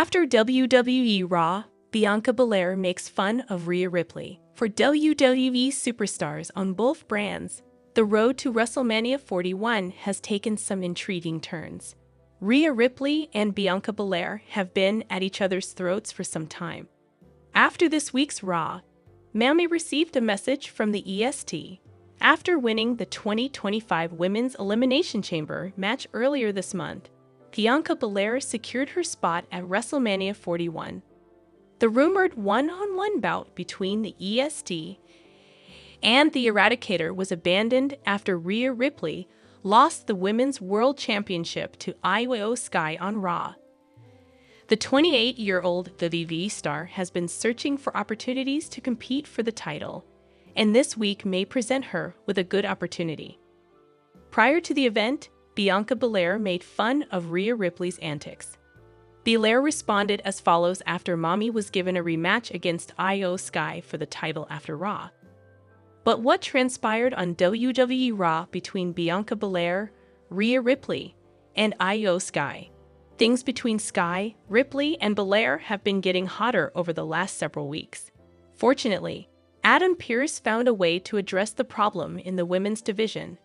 After WWE Raw, Bianca Belair makes fun of Rhea Ripley. For WWE superstars on both brands, the road to WrestleMania 41 has taken some intriguing turns. Rhea Ripley and Bianca Belair have been at each other's throats for some time. After this week's Raw, Mammy received a message from the EST. After winning the 2025 Women's Elimination Chamber match earlier this month, Bianca Belair secured her spot at WrestleMania 41. The rumored one-on-one bout between the EST and the Eradicator was abandoned after Rhea Ripley lost the Women's World Championship to Io Sky on Raw. The 28-year-old WWE star has been searching for opportunities to compete for the title, and this week may present her with a good opportunity. Prior to the event, Bianca Belair made fun of Rhea Ripley's antics. Belair responded as follows after Mommy was given a rematch against Io Sky for the title after Raw. But what transpired on WWE Raw between Bianca Belair, Rhea Ripley, and Io Sky? Things between Sky, Ripley, and Belair have been getting hotter over the last several weeks. Fortunately, Adam Pearce found a way to address the problem in the women's division.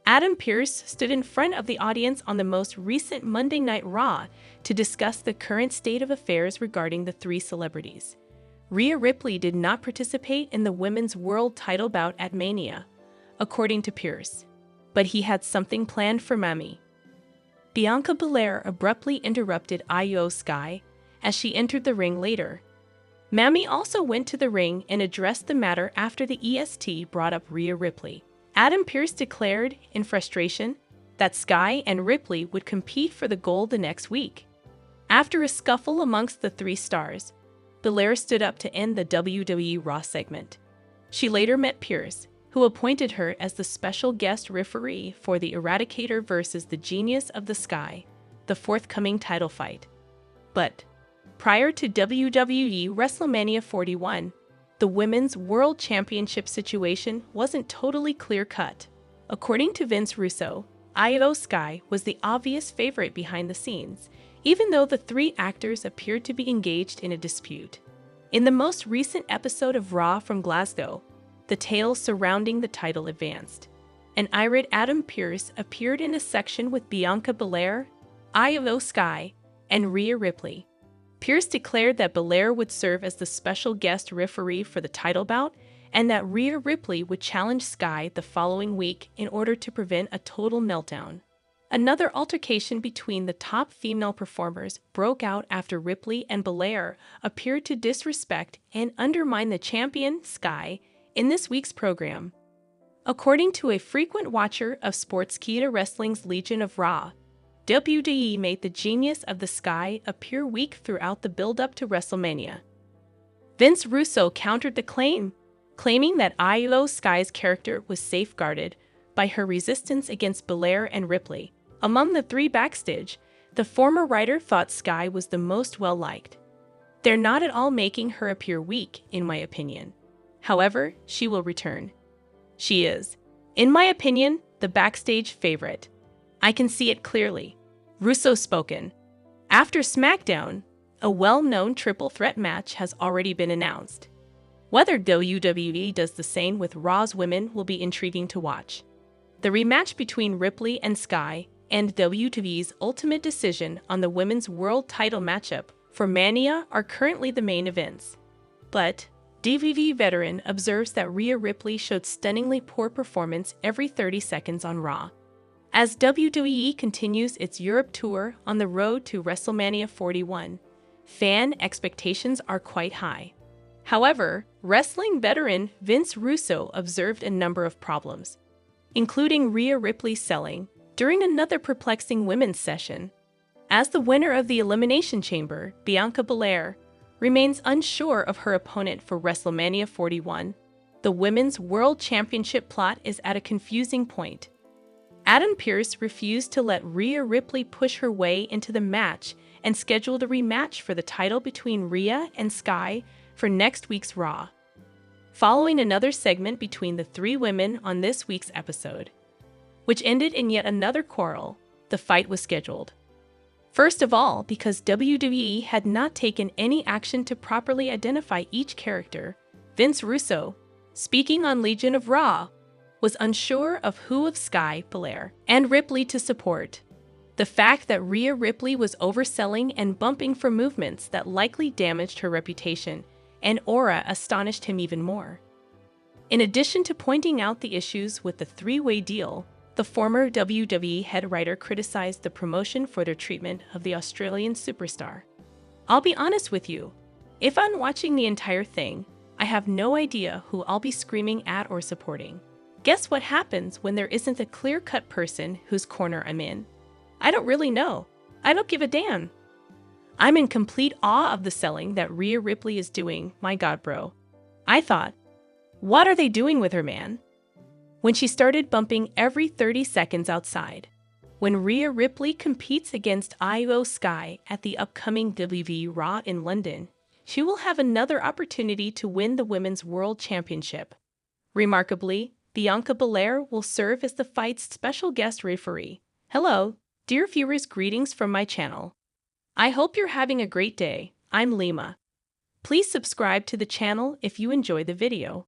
Adam Pearce stood in front of the audience on the most recent Monday Night Raw to discuss the current state of affairs regarding the three celebrities. Rhea Ripley did not participate in the women's world title bout at Mania, according to Pearce, but he had something planned for Mammy. Bianca Belair abruptly interrupted Io Sky as she entered the ring later. Mammy also went to the ring and addressed the matter after the EST brought up Rhea Ripley. Adam Pearce declared, in frustration, that Sky and Ripley would compete for the gold the next week. After a scuffle amongst the three stars, Belair stood up to end the WWE Raw segment. She later met Pearce, who appointed her as the special guest referee for the Eradicator versus the Genius of the Sky, the forthcoming title fight. But prior to WWE WrestleMania 41, the Women's World Championship situation wasn't totally clear-cut. According to Vince Russo, Io Sky was the obvious favorite behind the scenes, even though the three actors appeared to be engaged in a dispute. In the most recent episode of Raw from Glasgow, the tale surrounding the title advanced. An irate Adam Pearce appeared in a section with Bianca Belair, Io Sky, and Rhea Ripley. Pearce declared that Belair would serve as the special guest referee for the title bout and that Rhea Ripley would challenge Sky the following week in order to prevent a total meltdown. Another altercation between the top female performers broke out after Ripley and Belair appeared to disrespect and undermine the champion, Sky, in this week's program. According to a frequent watcher of Sportskeeda Wrestling's Legion of Raw, WWE made the Genius of the Sky appear weak throughout the build-up to WrestleMania. Vince Russo countered the claim, claiming that Io Sky's character was safeguarded by her resistance against Belair and Ripley. Among the three backstage, the former writer thought Sky was the most well-liked. They're not at all making her appear weak, in my opinion. However, she will return. She is, in my opinion, the backstage favorite. I can see it clearly. Russo spoken. After SmackDown, a well-known triple threat match has already been announced. Whether WWE does the same with Raw's women will be intriguing to watch. The rematch between Ripley and Sky and WWE's ultimate decision on the women's world title matchup for Mania are currently the main events. But WWE veteran observes that Rhea Ripley showed stunningly poor performance every 30 seconds on Raw. As WWE continues its Europe tour on the road to WrestleMania 41, fan expectations are quite high. However, wrestling veteran Vince Russo observed a number of problems, including Rhea Ripley selling during another perplexing women's session. As the winner of the Elimination Chamber, Bianca Belair remains unsure of her opponent for WrestleMania 41. The Women's World Championship plot is at a confusing point. Adam Pearce refused to let Rhea Ripley push her way into the match and scheduled a rematch for the title between Rhea and Sky for next week's Raw. Following another segment between the three women on this week's episode, which ended in yet another quarrel, the fight was scheduled First of all, because WWE had not taken any action to properly identify each character, Vince Russo, speaking on Legion of Raw, was unsure of who of Sky, Belair, and Ripley to support. The fact that Rhea Ripley was overselling and bumping for movements that likely damaged her reputation and aura astonished him even more. In addition to pointing out the issues with the three-way deal, the former WWE head writer criticized the promotion for their treatment of the Australian superstar. I'll be honest with you, if I'm watching the entire thing, I have no idea who I'll be screaming at or supporting. Guess what happens when there isn't a clear-cut person whose corner I'm in? I don't really know. I don't give a damn. I'm in complete awe of the selling that Rhea Ripley is doing, my god bro. I thought, what are they doing with her, man? When she started bumping every 30 seconds outside. When Rhea Ripley competes against Io Sky at the upcoming WWE Raw in London, she will have another opportunity to win the Women's World Championship. Remarkably, Bianca Belair will serve as the fight's special guest referee. Hello, dear viewers, greetings from my channel. I hope you're having a great day. I'm Lima. Please subscribe to the channel if you enjoy the video.